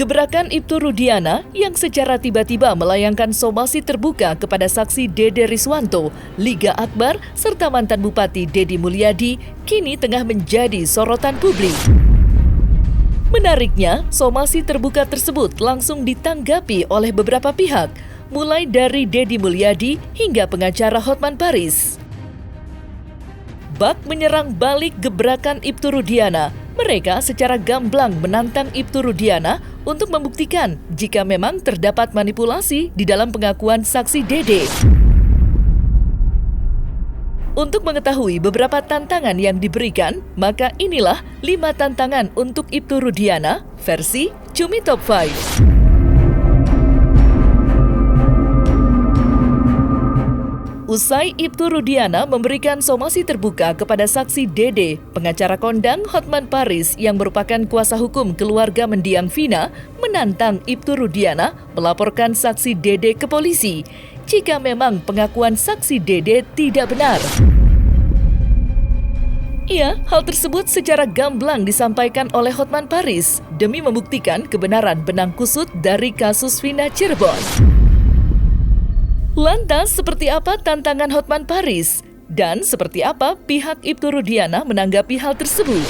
Gebrakan Ibtu Rudiana yang secara tiba-tiba melayangkan somasi terbuka kepada saksi Dede Riswanto, Liga Akbar, serta mantan Bupati Dedi Mulyadi kini tengah menjadi sorotan publik. Menariknya, somasi terbuka tersebut langsung ditanggapi oleh beberapa pihak, mulai dari Dedi Mulyadi hingga pengacara Hotman Paris. Bak menyerang balik gebrakan Ibtu Rudiana. Mereka secara gamblang menantang Ibtu Rudiana untuk membuktikan jika memang terdapat manipulasi di dalam pengakuan saksi Dede. Untuk mengetahui beberapa tantangan yang diberikan, maka inilah 5 tantangan untuk Ibtu Rudiana versi Cumi Top 5. Usai Ibtu Rudiana memberikan somasi terbuka kepada saksi Dede, pengacara kondang Hotman Paris yang merupakan kuasa hukum keluarga mendiang Vina menantang Ibtu Rudiana melaporkan saksi Dede ke polisi jika memang pengakuan saksi Dede tidak benar. Hal tersebut secara gamblang disampaikan oleh Hotman Paris demi membuktikan kebenaran benang kusut dari kasus Vina Cirebon. Lantas, seperti apa tantangan Hotman Paris? Dan seperti apa pihak Ibtu Rudiana menanggapi hal tersebut?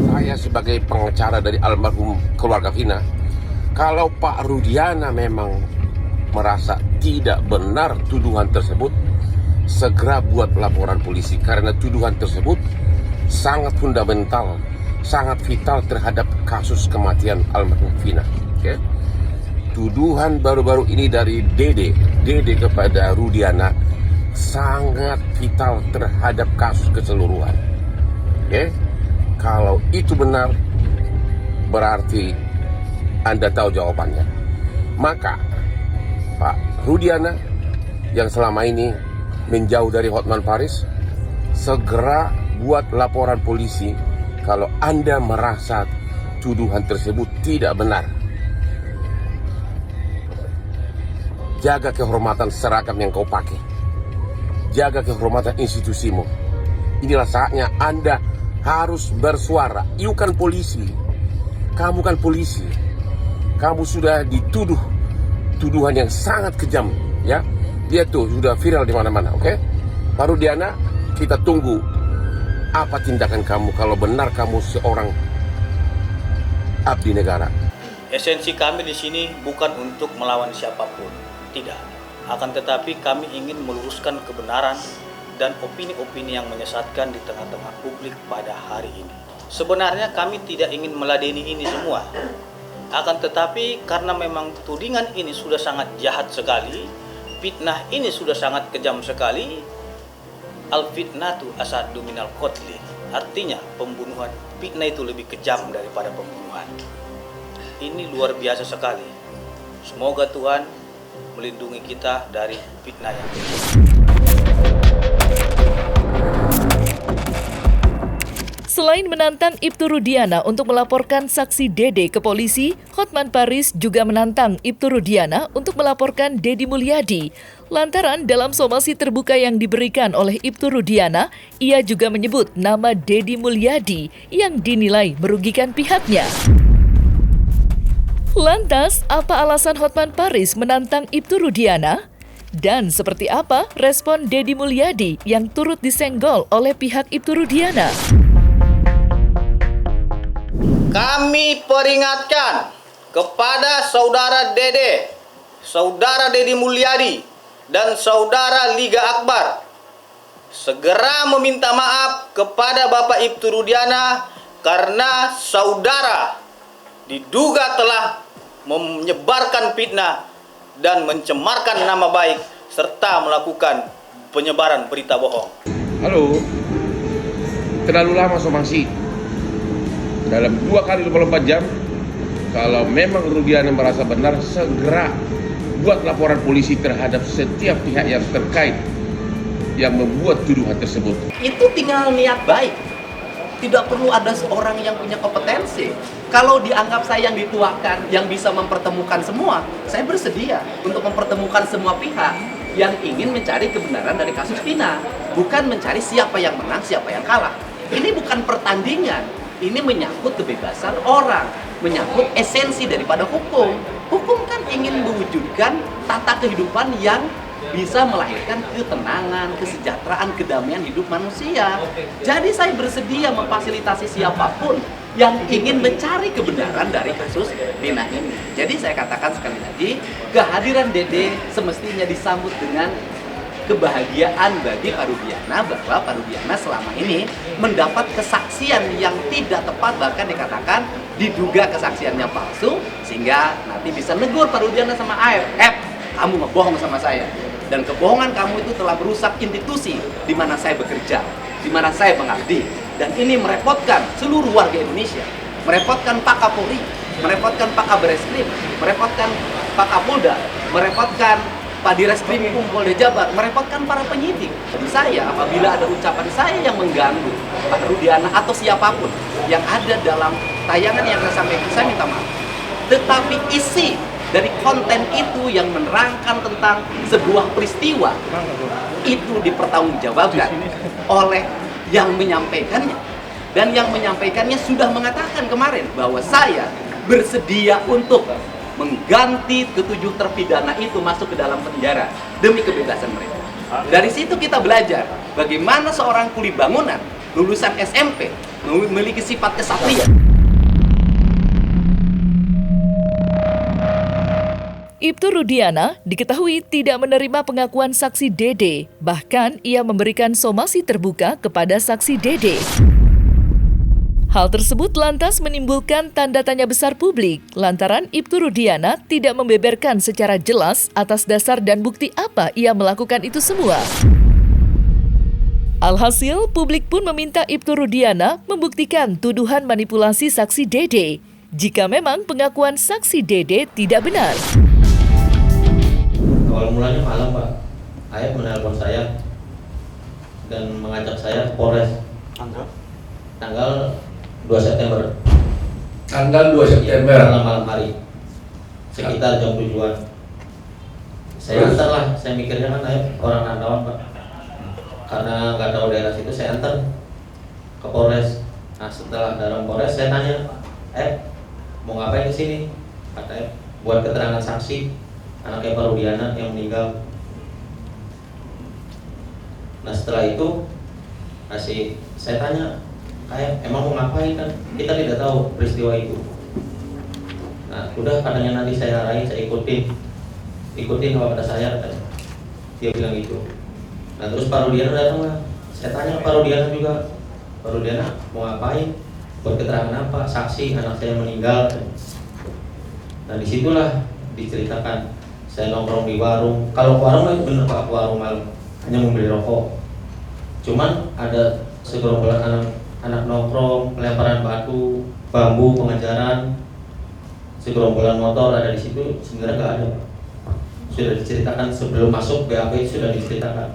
Saya sebagai pengacara dari almarhum keluarga Vina, kalau Pak Rudiana memang merasa tidak benar tuduhan tersebut, segera buat laporan polisi karena tuduhan tersebut sangat fundamental, sangat vital terhadap kasus kematian almarhum Vina. Okay? Tuduhan baru-baru ini dari Dede kepada Rudiana sangat vital terhadap kasus keseluruhan. Oke? Kalau itu benar, berarti Anda tahu jawabannya. Maka Pak Rudiana yang selama ini menjauh dari Hotman Paris, segera buat laporan polisi kalau Anda merasa tuduhan tersebut tidak benar. Jaga kehormatan seragam yang kau pakai. Jaga kehormatan institusimu. Inilah saatnya Anda harus bersuara. You kan polisi. Kamu kan polisi. Kamu sudah dituduh tuduhan yang sangat kejam, ya. Dia tuh sudah viral di mana-mana, oke? Pak Rudiana, kita tunggu apa tindakan kamu kalau benar kamu seorang abdi negara. Esensi kami di sini bukan untuk melawan siapapun. Tidak, akan tetapi kami ingin meluruskan kebenaran dan opini-opini yang menyesatkan di tengah-tengah publik pada hari ini. Sebenarnya kami tidak ingin meladeni ini semua. Akan tetapi karena memang tudingan ini sudah sangat jahat sekali, fitnah ini sudah sangat kejam sekali, al-fitnatu asaddu minal qatli. Artinya pembunuhan, fitnah itu lebih kejam daripada pembunuhan. Ini luar biasa sekali. Semoga Tuhan melindungi kita dari fitnah yang kejam. Selain menantang Ibtu Rudiana untuk melaporkan saksi Dede ke polisi, Hotman Paris juga menantang Ibtu Rudiana untuk melaporkan Dedi Mulyadi. Lantaran dalam somasi terbuka yang diberikan oleh Ibtu Rudiana, ia juga menyebut nama Dedi Mulyadi yang dinilai merugikan pihaknya. Lantas, apa alasan Hotman Paris menantang Ibtu Rudiana? Dan seperti apa respon Dedi Mulyadi yang turut disenggol oleh pihak Ibtu Rudiana? Kami peringatkan kepada saudara Dede, saudara Dedi Mulyadi, dan saudara Liga Akbar segera meminta maaf kepada Bapak Ibtu Rudiana karena saudara diduga telah menyebarkan fitnah dan mencemarkan nama baik serta melakukan penyebaran berita bohong. Halo, terlalu lama somasi. Dalam 2 kali 24 jam, kalau memang Rudiana merasa benar, segera buat laporan polisi terhadap setiap pihak yang terkait yang membuat tuduhan tersebut. Itu tinggal niat baik. Tidak perlu ada seorang yang punya kompetensi. Kalau dianggap saya yang dituakan, yang bisa mempertemukan semua, saya bersedia untuk mempertemukan semua pihak yang ingin mencari kebenaran dari kasus Vina. Bukan mencari siapa yang menang, siapa yang kalah. Ini bukan pertandingan. Ini menyangkut kebebasan orang, menyangkut esensi daripada hukum. Hukum kan ingin mewujudkan tata kehidupan yang bisa melahirkan ketenangan, kesejahteraan, kedamaian hidup manusia. Jadi saya bersedia memfasilitasi siapapun yang ingin mencari kebenaran dari kasus Vina ini. Jadi saya katakan sekali lagi, kehadiran Dede semestinya disambut dengan kebahagiaan bagi Pak Rudiana, bahwa Pak Rudiana selama ini mendapat kesaksian yang tidak tepat, bahkan dikatakan diduga kesaksiannya palsu, sehingga nanti bisa negur Pak Rudiana sama AF, kamu ngebohong sama saya, dan kebohongan kamu itu telah merusak institusi di mana saya bekerja, di mana saya mengabdi, dan ini merepotkan seluruh warga Indonesia, merepotkan Pak Kapolri, merepotkan Pak Kabareskrim, merepotkan Pak Kapolda, merepotkan Pak Direskrim Polda Jabar, merepotkan para penyidik. Jadi saya, apabila ada ucapan saya yang mengganggu Pak Rudiana atau siapapun yang ada dalam tayangan yang saya sampaikan, saya minta maaf. Tetapi isi dari konten itu yang menerangkan tentang sebuah peristiwa itu dipertanggungjawabkan oleh yang menyampaikannya. Dan yang menyampaikannya sudah mengatakan kemarin bahwa saya bersedia untuk mengganti ketujuh terpidana itu masuk ke dalam penjara demi kebebasan mereka. Dari situ kita belajar bagaimana seorang kuli bangunan lulusan SMP memiliki sifat kesatria. Ibtu Rudiana diketahui tidak menerima pengakuan saksi Dede, bahkan ia memberikan somasi terbuka kepada saksi Dede. Hal tersebut lantas menimbulkan tanda tanya besar publik lantaran Ibtu Rudiana tidak membeberkan secara jelas atas dasar dan bukti apa ia melakukan itu semua. Alhasil, publik pun meminta Ibtu Rudiana membuktikan tuduhan manipulasi saksi Dede jika memang pengakuan saksi Dede tidak benar. Awal mulanya malam, Pak. Ayat menelpon saya dan mengajak saya ke Polres. Tanggal 2 September. Tanggal 2 September. Ya, malam hari. Sekitar jam 7-an. Saya antar lah, saya mikirnya kan Ayat orang rantauan, Pak. Karena nggak tahu daerah situ, saya antar ke Polres. Nah, setelah dalam Polres, saya tanya, mau ngapain di sini? Katanya, buat keterangan saksi anaknya Pak Rudiana yang meninggal. Nah, setelah itu saya tanya, emang mau ngapain kan? Kita tidak tahu peristiwa itu. Nah, udah katanya nanti saya arahin, saya ikutin apa kata saya, katanya. Dia bilang gitu. Nah, terus Pak Rudiana datang lah. Saya tanya Pak Rudiana juga, Pak Rudiana mau ngapain? Buat keterangan apa? Saksi anak saya meninggal. Nah, disitulah diceritakan. Saya nongkrong di warung. Kalau warung itu bener Pak, warung malam, hanya membeli rokok. Cuman ada segerombolan anak nongkrong, pelemparan batu, bambu, pengejaran, segerombolan motor ada di situ. Sebenarnya nggak ada, Pak. Sudah diceritakan sebelum masuk BAP, sudah diceritakan.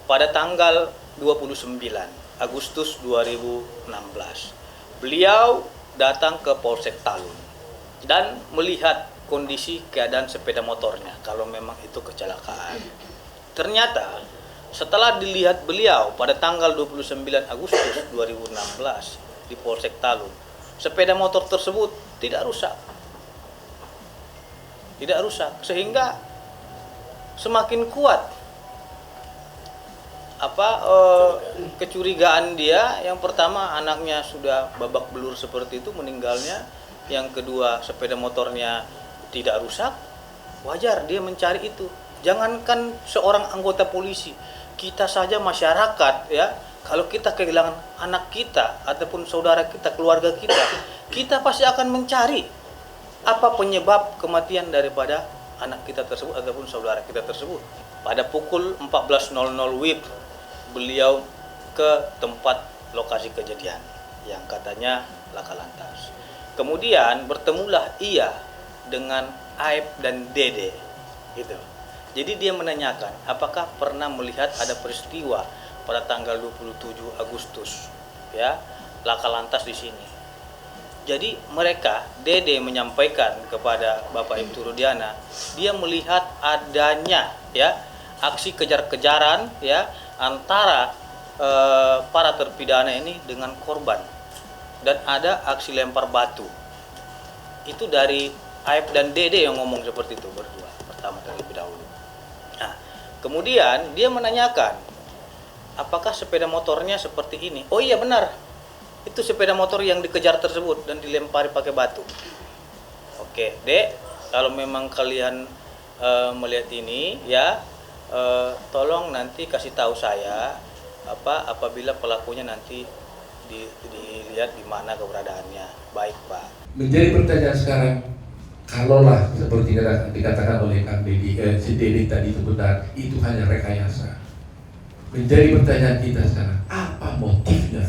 Pada tanggal 29 Agustus 2016, beliau datang ke Polsek Talun dan melihat kondisi keadaan sepeda motornya kalau memang itu kecelakaan. Ternyata setelah dilihat beliau pada tanggal 29 Agustus 2016 di Polsek Talun, sepeda motor tersebut tidak rusak. Tidak rusak, sehingga semakin kuat kecurigaan dia. Yang pertama, anaknya sudah babak belur seperti itu meninggalnya. Yang kedua, sepeda motornya tidak rusak. Wajar dia mencari itu. Jangankan seorang anggota polisi, kita saja masyarakat, ya, kalau kita kehilangan anak kita ataupun saudara kita, keluarga kita, kita pasti akan mencari apa penyebab kematian daripada anak kita tersebut ataupun saudara kita tersebut. Pada pukul 14.00 WIB, beliau ke tempat lokasi kejadian yang katanya laka lantas. Kemudian bertemulah ia dengan Aib dan Dede, gitu. Jadi dia menanyakan apakah pernah melihat ada peristiwa pada tanggal 27 Agustus, ya, laka lantas di sini. Jadi mereka, Dede menyampaikan kepada Bapak Ibtu Rudiana, dia melihat adanya, ya, aksi kejar-kejaran, ya, antara para terpidana ini dengan korban dan ada aksi lempar batu. Itu dari Aep dan Dede yang ngomong seperti itu berdua pertama terlebih dahulu. Nah, kemudian dia menanyakan, apakah sepeda motornya seperti ini? Oh iya benar, itu sepeda motor yang dikejar tersebut dan dilempari pakai batu. Oke, Dek, kalau memang kalian melihat ini ya, tolong nanti kasih tahu saya apabila pelakunya nanti dilihat di mana keberadaannya. Baik, Pak. Menjadi pertanyaan sekarang, kalaulah seperti dikatakan oleh Kang Dedi, si Dedi tadi itu benar, itu hanya rekayasa. Menjadi pertanyaan kita sekarang, apa motifnya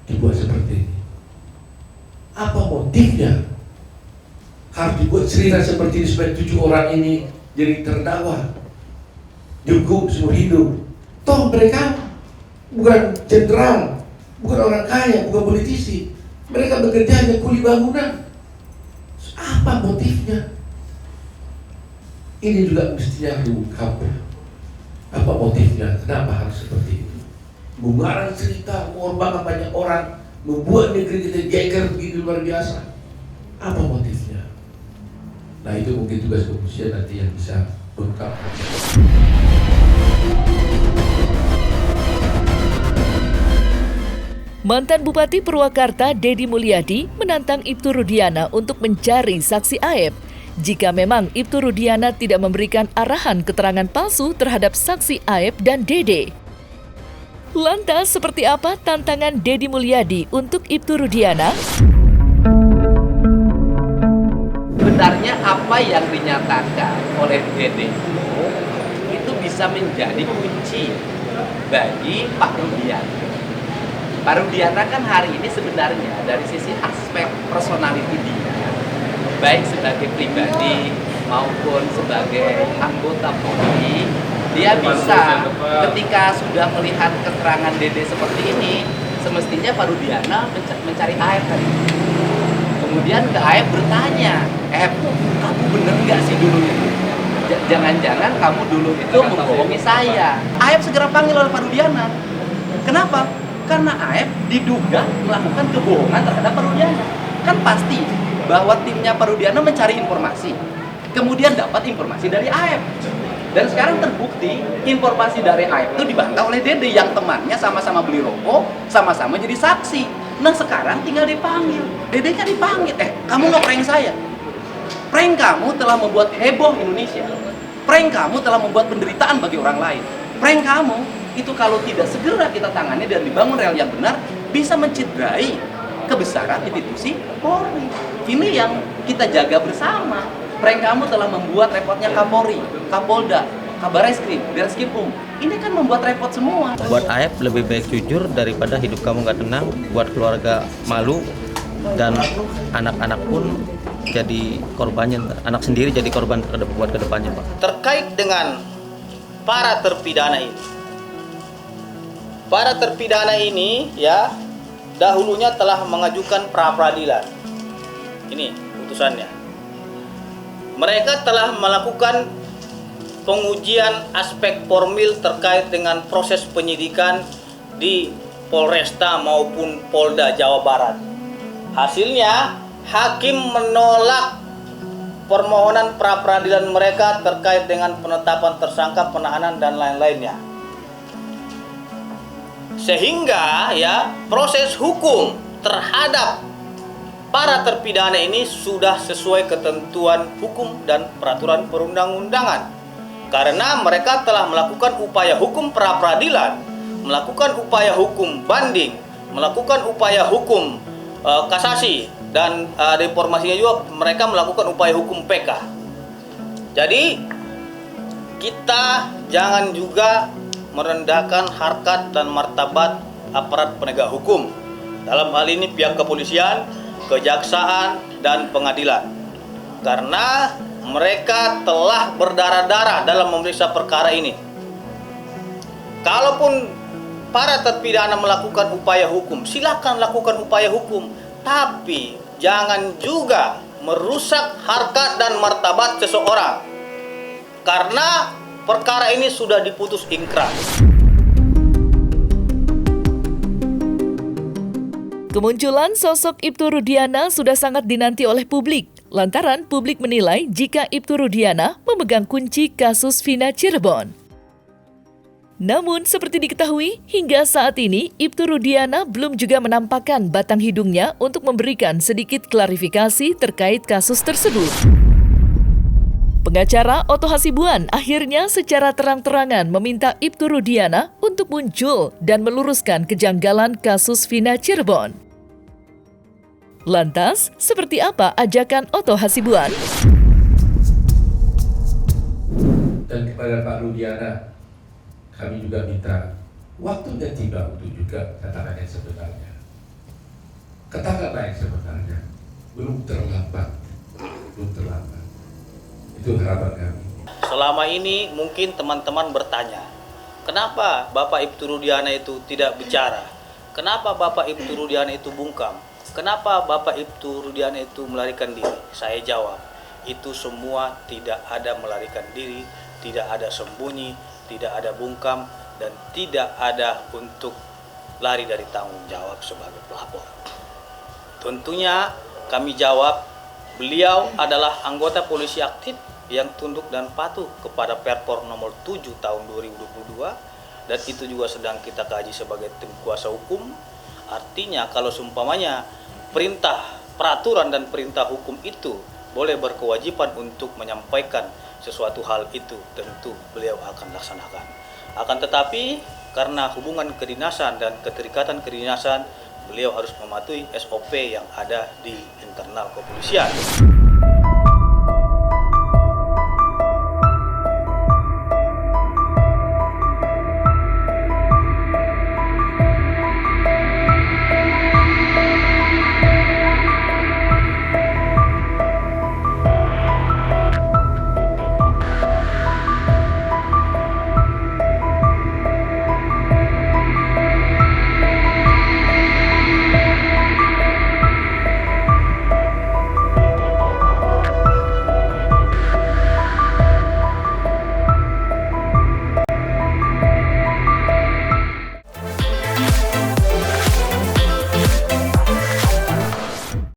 dibuat seperti ini? Apa motifnya harus dibuat cerita seperti ini supaya 7 orang ini jadi terdakwa, dihukum seumur hidup? Toh mereka bukan jenderal, bukan orang kaya, bukan politisi. Mereka bekerja hanya kuli bangunan. Apa motifnya? Ini juga mestinya diungkap. Apa motifnya? Kenapa harus seperti itu? Mengarang cerita, mengorbankan banyak orang, membuat negeri kita geger begitu luar biasa. Apa motifnya? Nah, itu mungkin tugas kepolisian nanti yang bisa mengungkap. Mantan Bupati Purwakarta Dedi Mulyadi menantang Ibtu Rudiana untuk mencari saksi Aep jika memang Ibtu Rudiana tidak memberikan arahan keterangan palsu terhadap saksi Aep dan Dede. Lantas seperti apa tantangan Dedi Mulyadi untuk Ibtu Rudiana? Sebenarnya apa yang dinyatakan oleh Dede itu bisa menjadi kunci bagi Pak Rudiana. Pak Rudiana kan hari ini sebenarnya dari sisi aspek personality dia, baik sebagai pribadi maupun sebagai anggota Polri, dia bisa ketika sudah melihat keterangan Dede seperti ini, semestinya Pak Rudiana mencari Aep tadi. Kemudian ke Aep bertanya, kamu bener nggak sih dulu itu? Jangan-jangan kamu dulu itu membohongi saya. Aep segera panggil oleh Pak Rudiana. Kenapa? Karena Aep diduga melakukan kebohongan terhadap Pak Rudiana. Kan pasti bahwa timnya Pak Rudiana mencari informasi, kemudian dapat informasi dari Aep. Dan sekarang terbukti informasi dari Aep itu dibantah oleh Dede yang temannya sama-sama beli rokok, sama-sama jadi saksi. Nah sekarang tinggal dipanggil. Dede kan dipanggil, kamu nge-prank saya. Prank kamu telah membuat heboh Indonesia. Prank kamu telah membuat penderitaan bagi orang lain. Prank kamu itu kalau tidak segera kita tangani dan dibangun rel yang benar, bisa mencederai kebesaran institusi Polri. Ini yang kita jaga bersama. Prank kamu telah membuat repotnya Kapolri, Kapolda, Kabareskrim, Direskrimum. Ini kan membuat repot semua. Buat Aep lebih baik jujur daripada hidup kamu nggak tenang, buat keluarga malu, dan anak-anak pun jadi korbannya, anak sendiri jadi korban buat kedepannya, Pak. Terkait dengan para terpidana ini. Para terpidana ini ya dahulunya telah mengajukan pra-peradilan. Ini putusannya. Mereka telah melakukan pengujian aspek formil terkait dengan proses penyidikan di Polresta maupun Polda Jawa Barat. Hasilnya, hakim menolak permohonan pra-peradilan mereka terkait dengan penetapan tersangka, penahanan dan lain-lainnya. Sehingga ya proses hukum terhadap para terpidana ini sudah sesuai ketentuan hukum dan peraturan perundang-undangan. Karena mereka telah melakukan upaya hukum pra-peradilan, melakukan upaya hukum banding, melakukan upaya hukum kasasi, dan ada informasinya juga mereka melakukan upaya hukum PK. Jadi kita jangan juga merendahkan harkat dan martabat aparat penegak hukum. Dalam hal ini pihak kepolisian, kejaksaan, dan pengadilan. Karena mereka telah berdarah-darah dalam memeriksa perkara ini. Kalaupun para terpidana melakukan upaya hukum, silakan lakukan upaya hukum. Tapi jangan juga merusak harkat dan martabat seseorang. Karena perkara ini sudah diputus ingkrah. Kemunculan sosok Ibtu Rudiana sudah sangat dinanti oleh publik, lantaran publik menilai jika Ibtu Rudiana memegang kunci kasus Vina Cirebon. Namun, seperti diketahui, hingga saat ini Ibtu Rudiana belum juga menampakkan batang hidungnya untuk memberikan sedikit klarifikasi terkait kasus tersebut. Pengacara Otto Hasibuan akhirnya secara terang-terangan meminta Ibtu Rudiana untuk muncul dan meluruskan kejanggalan kasus Vina Cirebon. Lantas, seperti apa ajakan Otto Hasibuan? Dan kepada Pak Rudiana, kami juga minta waktunya tiba untuk juga katakan yang sebenarnya. Katakanlah yang sebenarnya. Belum terlambat. Itu harapan kami. Selama ini mungkin teman-teman bertanya, kenapa Bapak Ibtu Rudiana itu tidak bicara? Kenapa Bapak Ibtu Rudiana itu bungkam? Kenapa Bapak Ibtu Rudiana itu melarikan diri? Saya jawab, itu semua tidak ada melarikan diri, tidak ada sembunyi, tidak ada bungkam, dan tidak ada untuk lari dari tanggung jawab sebagai pelapor. Tentunya kami jawab, beliau adalah anggota polisi aktif yang tunduk dan patuh kepada Perpor nomor 7 tahun 2022, dan itu juga sedang kita kaji sebagai tim kuasa hukum. Artinya kalau seumpamanya peraturan dan perintah hukum itu boleh berkewajiban untuk menyampaikan sesuatu hal itu, tentu beliau akan laksanakan. Akan tetapi karena hubungan kedinasan dan keterikatan kedinasan, beliau harus mematuhi SOP yang ada di internal kepolisian.